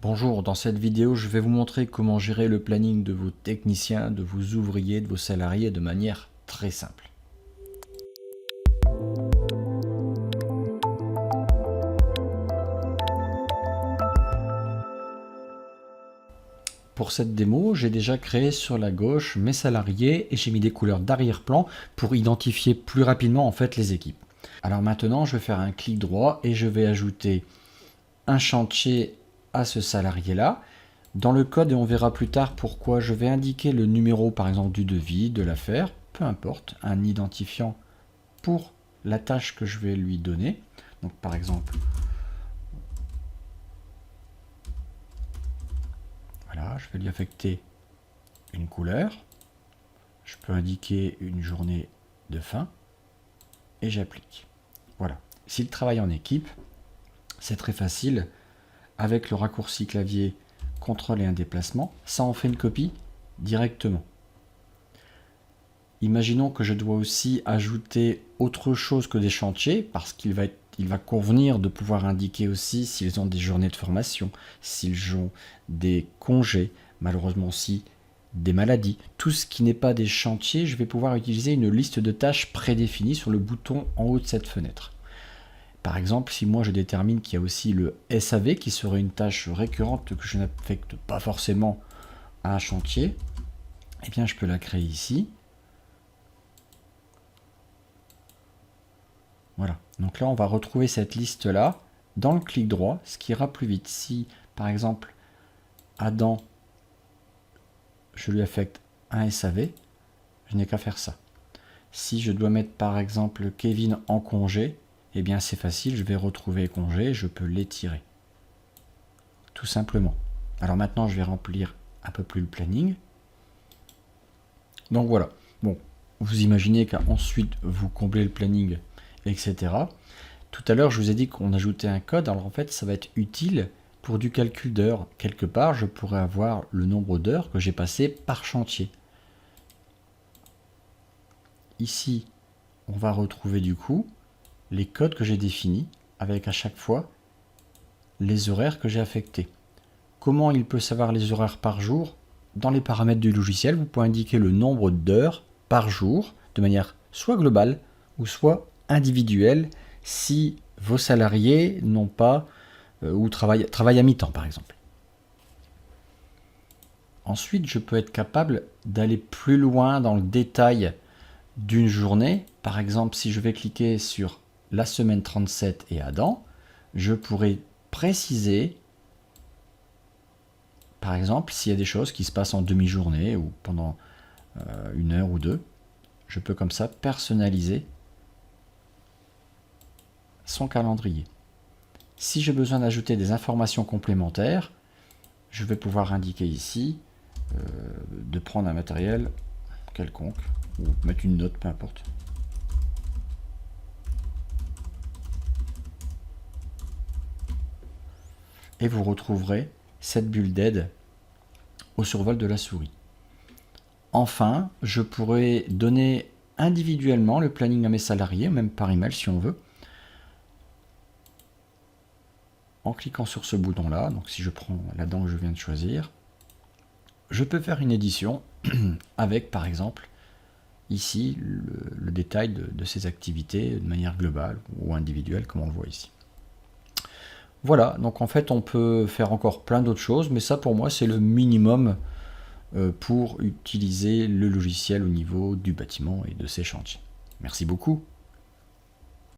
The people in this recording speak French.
Bonjour, dans cette vidéo, je vais vous montrer comment gérer le planning de vos techniciens, de vos ouvriers, de vos salariés de manière très simple. Pour cette démo, j'ai déjà créé sur la gauche mes salariés et j'ai mis des couleurs d'arrière-plan pour identifier plus rapidement en fait les équipes. Alors maintenant, je vais faire un clic droit et je vais ajouter un chantier à ce salarié-là dans le code et on verra plus tard pourquoi. Je vais indiquer le numéro par exemple du devis, de l'affaire, peu importe, un identifiant pour la tâche que je vais lui donner. Donc par exemple, voilà, je vais lui affecter une couleur. Je peux indiquer une journée de fin et j'applique. Voilà. S'il travaille en équipe, c'est très facile. Avec le raccourci clavier CTRL et un déplacement, ça en fait une copie directement. Imaginons que je dois aussi ajouter autre chose que des chantiers, parce qu'il va convenir de pouvoir indiquer aussi s'ils ont des journées de formation, s'ils ont des congés, malheureusement aussi des maladies. Tout ce qui n'est pas des chantiers, je vais pouvoir utiliser une liste de tâches prédéfinie sur le bouton en haut de cette fenêtre. Par exemple, si moi je détermine qu'il y a aussi le SAV qui serait une tâche récurrente que je n'affecte pas forcément à un chantier, eh bien je peux la créer ici. Voilà, donc là on va retrouver cette liste là dans le clic droit, ce qui ira plus vite. Si par exemple Adam, je lui affecte un SAV, je n'ai qu'à faire ça. Si je dois mettre par exemple Kevin en congé, eh bien c'est facile, je vais retrouver les congés, je peux l'étirer. Tout simplement. Alors maintenant je vais remplir un peu plus le planning. Donc voilà. Bon, vous imaginez qu'ensuite vous comblez le planning, etc. Tout à l'heure je vous ai dit qu'on ajoutait un code, alors en fait ça va être utile pour du calcul d'heures. Quelque part je pourrais avoir le nombre d'heures que j'ai passé par chantier. Ici on va retrouver du coup les codes que j'ai définis avec à chaque fois les horaires que j'ai affectés. Comment il peut savoir les horaires par jour? Dans les paramètres du logiciel, vous pouvez indiquer le nombre d'heures par jour de manière soit globale ou soit individuelle si vos salariés n'ont pas ou travaillent à mi-temps par exemple. Ensuite, je peux être capable d'aller plus loin dans le détail d'une journée. Par exemple, si je vais cliquer sur la semaine 37 et Adam, je pourrais préciser, par exemple, s'il y a des choses qui se passent en demi-journée ou pendant une heure ou deux, je peux comme ça personnaliser son calendrier. Si j'ai besoin d'ajouter des informations complémentaires, je vais pouvoir indiquer ici de prendre un matériel quelconque ou mettre une note, peu importe. Et vous retrouverez cette bulle d'aide au survol de la souris. Enfin, je pourrais donner individuellement le planning à mes salariés, même par email si on veut, en cliquant sur ce bouton-là. Donc si je prends la dent que je viens de choisir, je peux faire une édition avec par exemple ici le détail de ces activités de manière globale ou individuelle comme on le voit ici. Voilà, donc en fait on peut faire encore plein d'autres choses, mais ça pour moi c'est le minimum pour utiliser le logiciel au niveau du bâtiment et de ses chantiers. Merci beaucoup.